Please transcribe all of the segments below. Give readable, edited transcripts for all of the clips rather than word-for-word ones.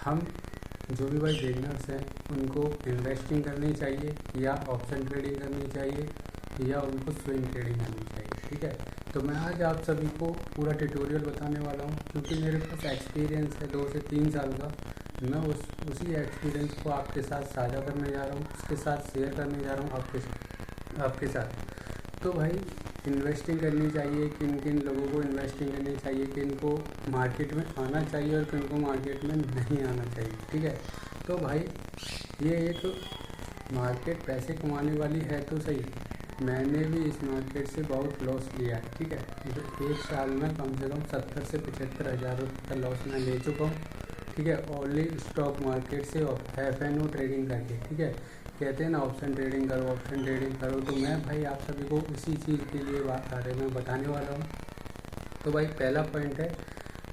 हम जो भी भाई बिगनर्स हैं उनको इन्वेस्टिंग करनी चाहिए या ऑप्शन ट्रेडिंग करनी चाहिए या उनको स्विंग ट्रेडिंग करनी चाहिए। ठीक है, तो मैं आज आप सभी को पूरा ट्यूटोरियल बताने वाला हूँ, क्योंकि मेरे पास एक्सपीरियंस है 2 से 3 साल का। मैं उसी एक्सपीरियंस को आपके साथ साझा करने जा रहा हूँ, उसके साथ शेयर करने जा रहा हूँ आपके साथ। तो भाई इन्वेस्टिंग करनी चाहिए, किन किन लोगों को इन्वेस्टिंग करनी चाहिए, किन को मार्केट में आना चाहिए और किन को मार्केट में नहीं आना चाहिए। ठीक है, तो भाई ये एक मार्केट पैसे कमाने वाली है तो सही, मैंने भी इस मार्केट से बहुत लॉस लिया है। ठीक है, तो एक साल में कम से कम 70 से 75 हज़ार रुपये का लॉस मैं ले चुका हूँ। ठीक है, ओनली स्टॉक मार्केट से और FNO ट्रेडिंग करके। ठीक है, कहते हैं ना ऑप्शन ट्रेडिंग करो, ऑप्शन ट्रेडिंग करो, तो मैं भाई आप सभी को इसी चीज़ के लिए बारे में बताने वाला हूँ। तो भाई पहला पॉइंट है,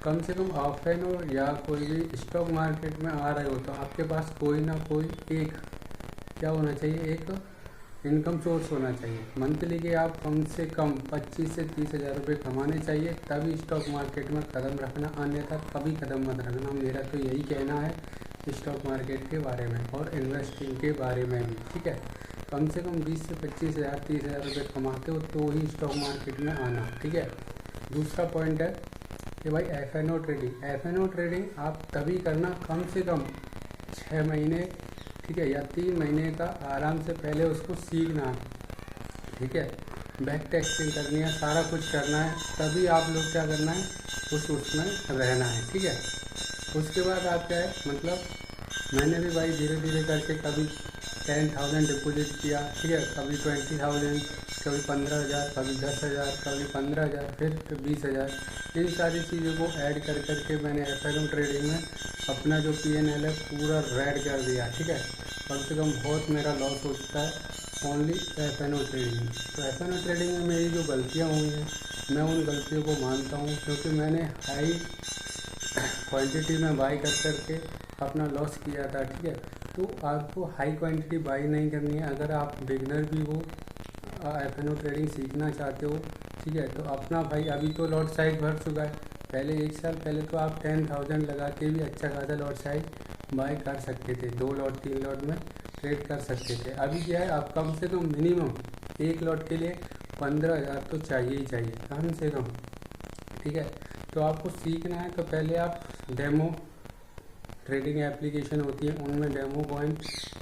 कम से कम FNO या कोई भी स्टॉक मार्केट में आ रहे हो तो आपके पास कोई ना कोई एक क्या होना चाहिए, एक इनकम सोर्स होना चाहिए। मंथली के आप कम से कम 25 से 30 हज़ार रुपये कमाने चाहिए, तभी स्टॉक मार्केट में कदम रखना, अन्यथा कभी कदम मत रखना। मेरा तो यही कहना है स्टॉक मार्केट के बारे में और इन्वेस्टिंग के बारे में भी। ठीक है, कम से कम 20 से 25 हज़ार 30 हज़ार रुपये कमाते हो तो ही स्टॉक मार्केट में आना। ठीक है, दूसरा पॉइंट है कि भाई FNO ट्रेडिंग आप तभी करना कम से कम 6 महीने, ठीक है, या 3 महीने का आराम से पहले उसको सीखना है। ठीक है, बैक टेस्टिंग करनी है, सारा कुछ करना है, तभी आप लोग क्या करना है, उसमें रहना है। ठीक है, उसके बाद आप क्या है, मतलब मैंने भी भाई धीरे धीरे करके कभी 10,000 डिपॉजिट किया। ठीक है, कभी 20,000, कभी 15,000, कभी 10,000, कभी 15,000, फिर 20,000। इन सारी चीज़ों को ऐड कर करके मैंने FNO ट्रेडिंग में अपना जो PNL है पूरा रेड कर दिया। ठीक है, कम से कम बहुत मेरा लॉस हो चुका है ओनली FNO ट्रेडिंग में। तो FNO ट्रेडिंग में मेरी जो गलतियाँ हुई हैं मैं उन गलतियों को मानता हूँ, क्योंकि मैंने हाई क्वांटिटी में बाई कर करके अपना लॉस किया था। ठीक है, तो आपको हाई क्वांटिटी बाई नहीं करनी है। अगर आप बिगनर भी हो, FNO ट्रेडिंग सीखना चाहते हो, ठीक है, तो अपना भाई अभी तो लॉट साइज बढ़ चुका है। पहले 1 साल पहले तो आप 10,000 लगा के भी अच्छा खासा लॉट साइज बाई कर सकते थे, 2 लॉट 3 लॉट में ट्रेड कर सकते थे। अभी क्या है, आप कम से कम मिनिमम एक लॉट के लिए 15,000 तो चाहिए ही चाहिए कम से कम। ठीक है, तो आपको सीखना है तो पहले आप डेमो ट्रेडिंग एप्लीकेशन होती है उनमें डेमो कॉइन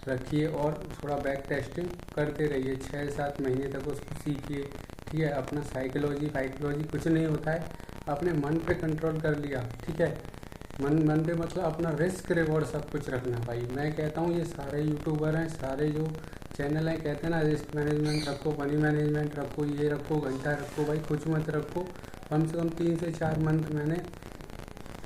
रखिए और थोड़ा बैक टेस्टिंग करते रहिए, 6-7 महीने तक उसको सीखिए। ठीक है, अपना साइकोलॉजी कुछ नहीं होता है, अपने मन पे कंट्रोल कर लिया। ठीक है, मन पे मतलब अपना रिस्क रिवॉर्ड सब कुछ रखना। भाई मैं कहता हूँ ये सारे यूट्यूबर हैं, सारे जो चैनल हैं, कहते हैं ना रिस्क मैनेजमेंट रखो, मनी मैनेजमेंट रखो, ये रखो, घंटा रखो, भाई कुछ मत रखो। कम से कम 3 से 4 मंथ मैंने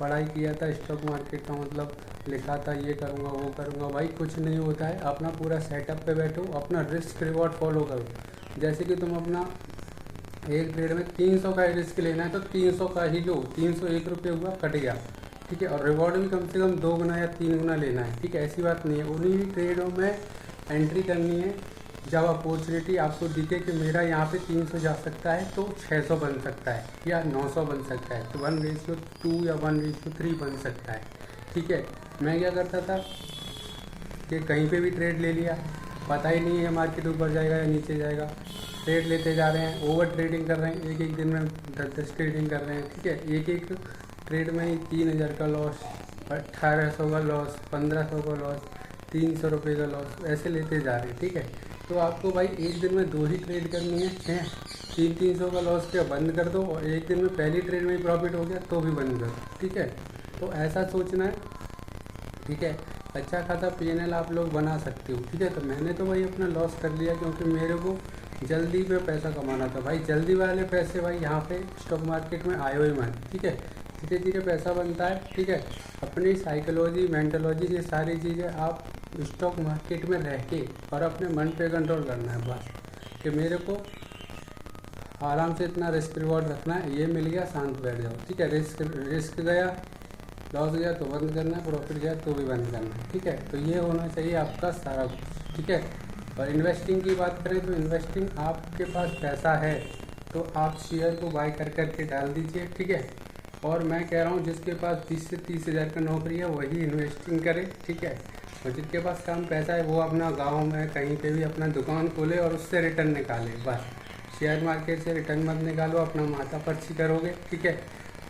पढ़ाई किया था स्टॉक मार्केट का, मतलब लिखा था ये करूँगा वो करूँगा। भाई कुछ नहीं होता है, अपना पूरा सेटअप पे बैठो, अपना रिस्क रिवॉर्ड फॉलो करो। जैसे कि तुम अपना एक ट्रेड में 300 का रिस्क लेना है तो 300 का ही लो, 301 रुपये हुआ, कट गया। ठीक है, और रिवॉर्ड भी कम से कम 2 गुना या 3 गुना लेना है। ठीक है, ऐसी बात नहीं है, उन्हीं ट्रेडों में एंट्री करनी है जब अपॉर्चुनिटी आपको दिखे कि मेरा यहाँ पे 300 जा सकता है तो 600 बन सकता है या 900 बन सकता है, तो 1:2 या 1:3 बन सकता है। ठीक है, मैं क्या करता था कि कहीं पे भी ट्रेड ले लिया, पता ही नहीं है मार्केट ऊपर जाएगा या नीचे जाएगा, ट्रेड लेते जा रहे हैं, ओवर ट्रेडिंग कर रहे हैं, एक दिन में 10 ट्रेडिंग कर रहे हैं। ठीक है, एक ट्रेड में ही 3,000 का लॉस, 1,800 का लॉस, 1,500 का लॉस, 300 रुपये का लॉस, ऐसे लेते जा रहे हैं। ठीक है, तो आपको भाई एक दिन में 2 ही ट्रेड करनी है, 300 का लॉस किया बंद कर दो, और एक दिन में पहली ट्रेड में ही प्रॉफिट हो गया तो भी बंद कर दो। ठीक है, तो ऐसा सोचना है। ठीक है, अच्छा खासा PNL आप लोग बना सकते हो। ठीक है, तो मैंने तो भाई अपना लॉस कर लिया क्योंकि मेरे को जल्दी में पैसा कमाना था। भाई जल्दी वाले पैसे भाई यहाँ पे स्टॉक मार्केट में आयो ही मन। ठीक है, धीरे धीरे पैसा बनता है। ठीक है, अपनी साइकोलॉजी मेंटोलॉजी ये सारी चीज़ें आप स्टॉक मार्केट में रह के और अपने मन पे कंट्रोल करना है बस, कि मेरे को आराम से इतना रिस्क रिवॉर्ड रखना है, ये मिल गया शांत बैठ जाओ। ठीक है, रिस्क गया, लॉस गया तो बंद करना है, प्रॉफिट गया तो भी बंद करना है। ठीक है, तो ये होना चाहिए आपका सारा कुछ। ठीक है, और इन्वेस्टिंग की बात करें तो इन्वेस्टिंग आपके पास पैसा है तो आप शेयर को बाय कर करके डाल दीजिए। ठीक है, और मैं कह रहा हूँ जिसके पास 20 से 30 हज़ार का नौकरी है वही इन्वेस्टिंग करे, ठीक है। और जिसके पास कम पैसा है वो अपना गांव में कहीं पे भी अपना दुकान खोले और उससे रिटर्न निकाले बस। शेयर मार्केट से रिटर्न मत निकालो, अपना माथा पर्ची करोगे, ठीक है।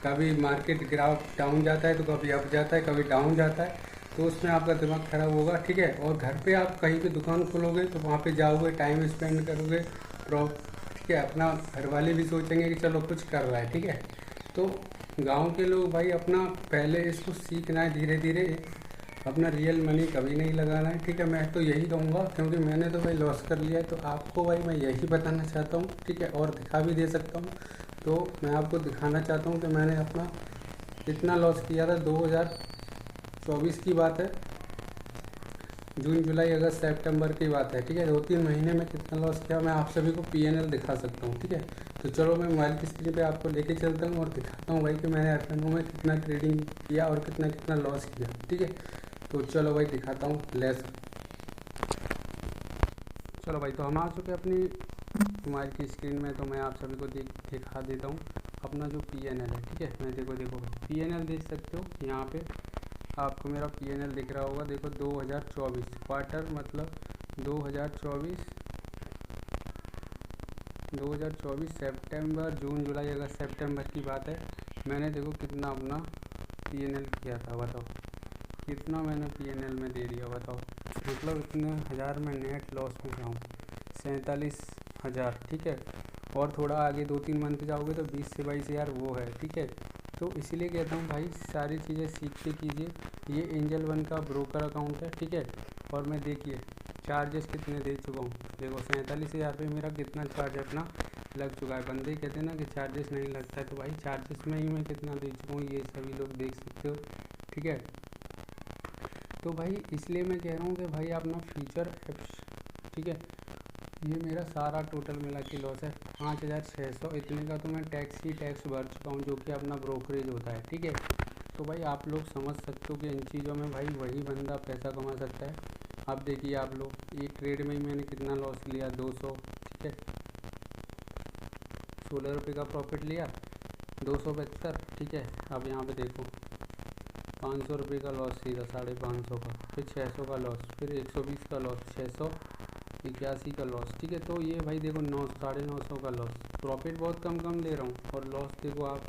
कभी मार्केट ग्राफ डाउन जाता है तो कभी अप जाता है, कभी डाउन जाता है, तो उसमें आपका दिमाग खराब होगा, ठीक है। और घर पे आप कहीं पे दुकान खोलोगे तो वहाँ पे जाओगे, टाइम स्पेंड करोगे, ठीक है। अपना घर वाले भी सोचेंगे कि चलो कुछ कर रहा है, ठीक है। तो गांव के लोग भाई अपना पहले इसको सीखना है, धीरे धीरे अपना रियल मनी कभी नहीं लगाना है, ठीक है। मैं तो यही कहूँगा क्योंकि मैंने तो भाई लॉस कर लिया है, तो आपको भाई मैं यही बताना चाहता हूँ, ठीक है। और दिखा भी दे सकता हूँ, तो मैं आपको दिखाना चाहता हूँ कि मैंने अपना कितना लॉस किया था। 2024 की बात है, जून जुलाई अगस्त सितंबर की बात है, ठीक है। 2-3 महीने में कितना लॉस किया मैं आप सभी को PNL दिखा सकता हूँ, ठीक है। तो चलो मैं मोबाइल की स्क्रीन पे आपको लेके चलता हूँ और दिखाता हूँ भाई कि मैंने FNO में कितना ट्रेडिंग किया और कितना कितना लॉस किया, ठीक है। तो चलो भाई दिखाता हूँ, चलो भाई, तो हम आ चुके अपनी मोबाइल की स्क्रीन में। तो मैं आप सभी को दिखा देता हूँ अपना जो PNL है, ठीक है। मैं देखो भाई PNL देख सकते हो, यहाँ पे आपको मेरा PNL दिख रहा होगा। देखो 2024 क्वार्टर मतलब 2024 सितंबर, जून जुलाई अगस्त सितंबर की बात है। मैंने देखो कितना अपना PNL किया था, बताओ कितना मैंने PNL में दे दिया, बताओ। मतलब इतने हज़ार में नेट लॉस में जाऊँ, 47,000, ठीक है। और थोड़ा आगे 2-3 मंथ जाओगे तो 20 से 22 हज़ार वो है, ठीक है। तो इसीलिए कहता हूँ भाई सारी चीज़ें सीख के कीजिए। ये एंजल वन का ब्रोकर अकाउंट है, ठीक है। और मैं देखिए चार्जेस कितने दे चुका हूँ, देखो 47,000 पे मेरा कितना चार्ज अपना लग चुका है। बंदे कहते हैं ना कि चार्जेस नहीं लगता है, तो भाई चार्जेस में ही मैं कितना दे चुका हूँ ये सभी लोग देख सकते हो, ठीक है। तो भाई इसलिए मैं कह रहा हूँ कि भाई अपना फ्यूचर एप्स, ठीक है। ये मेरा सारा टोटल मिला के लॉस है 5,600, इतने का तो मैं टैक्स भर चुका हूँ जो कि अपना ब्रोकरेज होता है, ठीक है। तो भाई आप लोग समझ सकते हो कि इन चीज़ों में भाई वही बंदा पैसा कमा सकता है। अब देखिए आप लोग एक ट्रेड में ही मैंने कितना लॉस लिया, 200, ठीक है। 16 रुपये का प्रॉफिट लिया, 275, ठीक है। अब यहाँ पे देखो 500 रुपये का लॉस सीधा, 550 का, फिर 600 का लॉस, फिर 120 का लॉस, 681 का लॉस, ठीक है। तो ये भाई देखो 900 का लॉस, प्रॉफिट बहुत कम ले रहा हूँ और लॉस देखो आप,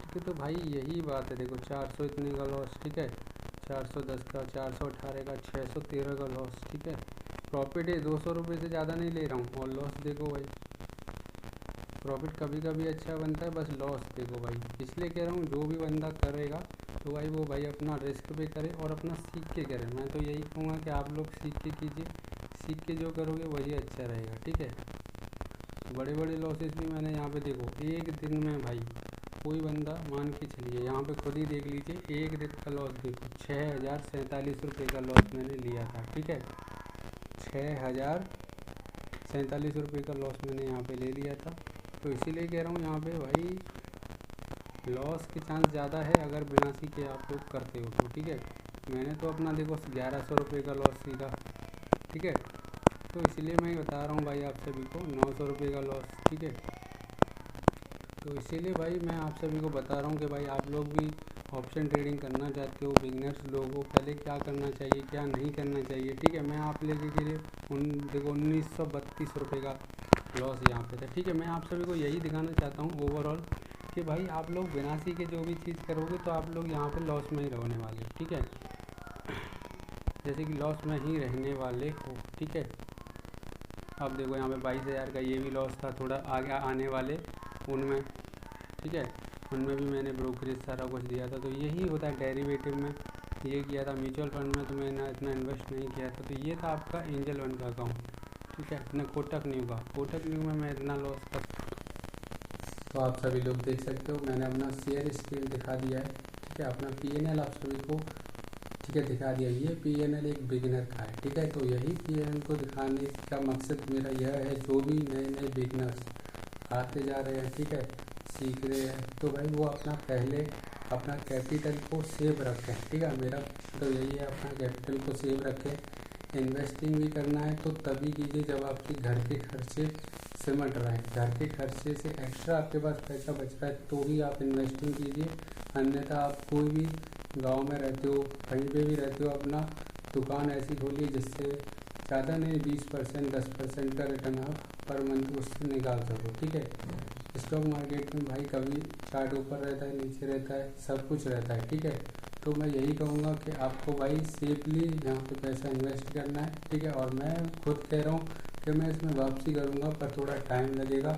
ठीक है। तो भाई यही बात है, देखो 400 इतने का लॉस, ठीक है, 410 का, 418 का, 613 का लॉस, ठीक है। प्रॉफिट है 200 रुपये से ज़्यादा नहीं ले रहा हूँ और लॉस देखो भाई, प्रॉफिट कभी कभी अच्छा बनता है, बस लॉस देखो भाई। इसलिए कह रहा हूँ जो भी बंदा करेगा तो भाई वो भाई अपना रिस्क पे करे और अपना सीख के करे। मैं तो यही कहूँगा कि आप लोग सीख के कीजिए, सीख के जो करोगे वही अच्छा रहेगा, ठीक है। बड़े बड़े लॉसेस भी मैंने यहाँ पे देखो एक दिन में भाई कोई बंदा मान के चलिए, यहाँ पे खुद ही देख लीजिए, एक दिन का लॉस देखो 6,047 रुपये का लॉस मैंने लिया था, ठीक है। 6,047 रुपये का लॉस मैंने यहाँ पे ले लिया था। तो इसीलिए कह रहा हूँ यहाँ पे भाई लॉस के चांस ज़्यादा है अगर बिना सीखे आप लोग करते हो तो, ठीक है। मैंने तो अपना देखो 1100 रुपये का लॉस सीखा, ठीक है। तो इसलिए मैं बता रहा हूँ भाई आप सभी को 900 रुपये का लॉस, ठीक है। तो इसीलिए भाई मैं आप सभी को बता रहा हूँ कि भाई आप लोग भी ऑप्शन ट्रेडिंग करना चाहते हो, बिगनर्स लोगों को पहले क्या करना चाहिए क्या नहीं करना चाहिए, ठीक है। मैं आप लेके के लिए देखो 1932 रुपये का लॉस यहाँ पे था, ठीक है। मैं आप सभी को यही दिखाना चाहता हूँ ओवरऑल कि भाई आप लोग बिना सीखे जो भी चीज़ करोगे तो आप लोग यहाँ पे लॉस में ही रहने वाले, ठीक है। जैसे कि लॉस में ही रहने वाले हो, ठीक है। अब देखो यहाँ पे 22,000 का ये भी लॉस था, थोड़ा आगे आने वाले उनमें, ठीक है, उनमें भी मैंने ब्रोकरेज सारा कुछ दिया था। तो यही होता है डेरिवेटिव में, ये किया था। म्यूचुअल फंड में तो मैंने इतना इन्वेस्ट नहीं किया था। तो ये था आपका एंजल वन का अकाउंट, ठीक है। अपना कोटक न्यू का, कोटक न्यू में मैं इतना लॉस कर, तो आप सभी लोग देख सकते हो मैंने अपना शेयर स्क्रीन दिखा दिया है, ठीक है। अपना PNL आप सभी को, ठीक है, दिखा दिया। ये PNL एक बिगिनर का है, ठीक है। तो यही PNL को दिखाने का मकसद मेरा यह है, जो भी नए बिगिनर्स आते जा रहे हैं, ठीक है, सीख रहे हैं, तो भाई वो अपना पहले अपना कैपिटल को सेव रखें, ठीक है। मेरा तो यही है, अपना कैपिटल को सेव रखें, इन्वेस्टिंग भी करना है तो तभी कीजिए जब आपके घर के खर्चे सिमट रहे हैं। घर के खर्चे से एक्स्ट्रा आपके पास पैसा बच रहा है तो ही आप इन्वेस्टिंग कीजिए। अन्यथा आप कोई भी गांव में रहते हो, कहीं पे भी रहते हो, अपना दुकान ऐसी खोलिए जिससे ज़्यादा नहीं 20% 10% का रिटर्न आप पर मंथ उससे निकाल सको। ठीक है, स्टॉक मार्केट में भाई कभी चार्ट ऊपर रहता है, नीचे रहता है, सब कुछ रहता है। ठीक है, तो मैं यही कहूँगा कि आपको भाई सेफली यहाँ पे पैसा इन्वेस्ट करना है। ठीक है, और मैं खुद कह रहा हूँ कि मैं इसमें वापसी करूँगा पर थोड़ा टाइम लगेगा।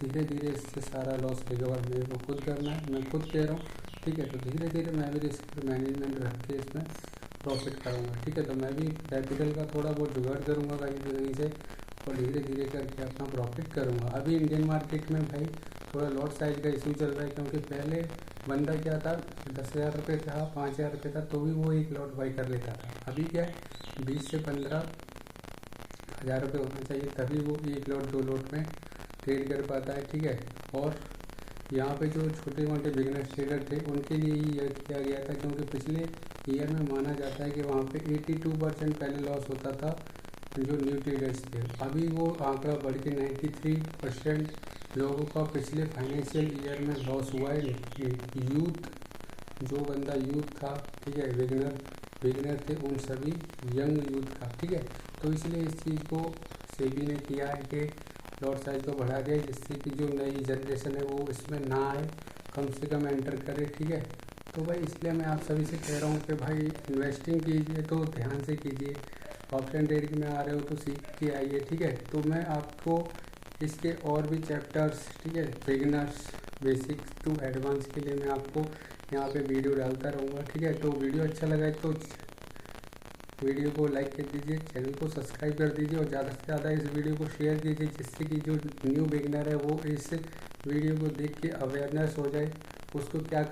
धीरे धीरे इससे सारा लॉस रिकवर मेरे को खुद करना है, मैं खुद कह रहा हूँ। ठीक है, तो धीरे धीरे मैं भी रिस्क मैनेजमेंट रख के इसमें प्रॉफिट करूँगा। ठीक है, तो मैं भी कैपिटल का थोड़ा बहुत जुगाड़ करूँगा कहीं से और धीरे धीरे करके अपना प्रॉफिट करूँगा। अभी इंडियन मार्केट में भाई थोड़ा लॉट साइज का इशू चल रहा है, क्योंकि पहले बंदा क्या था 10,000 रुपये था, 5,000 रुपये था तो भी वो एक लॉट बाई कर लेता था। अभी क्या है 20 से 15,000 रुपये होना चाहिए तभी वो एक लॉट 2 लॉट में ट्रेड कर पाता है। ठीक है, और यहाँ पे जो छोटे मोटे बिगनर ट्रेडर थे उनके लिए ही यह किया गया था, क्योंकि पिछले ईयर में माना जाता है कि वहाँ पे 82% पहले लॉस होता था जो न्यू ट्रेडर्स थे। अभी वो आंकड़ा बढ़ के 93% लोगों का पिछले फाइनेंशियल ईयर में लॉस हुआ है। यूथ जो बंदा यूथ था, ठीक है, बिगनर थे, उन सभी यंग यूथ का। ठीक है, तो इसलिए इस चीज़ को सेबी ने किया है कि लॉट साइज को बढ़ा दिया जिससे कि जो नई जनरेशन है वो इसमें ना आए, कम से कम एंटर करे। ठीक है, तो भाई इसलिए मैं आप सभी से कह रहा हूँ कि भाई इन्वेस्टिंग कीजिए तो ध्यान से कीजिए। ऑप्शन ट्रेडिंग में आ रहे हो तो सीख के आइए। ठीक है, तो मैं आपको इसके और भी चैप्टर्स, ठीक है, बिगिनर्स बेसिक्स टू एडवांस के लिए मैं आपको यहाँ पे वीडियो डालता रहूँगा। ठीक है, तो वीडियो अच्छा लगा है तो वीडियो को लाइक कर दीजिए, चैनल को सब्सक्राइब कर दीजिए और ज़्यादा से ज़्यादा इस वीडियो को शेयर कीजिए जिससे कि जो न्यू बिगिनर है वो इस वीडियो को देख के अवेयरनेस हो जाए उसको क्या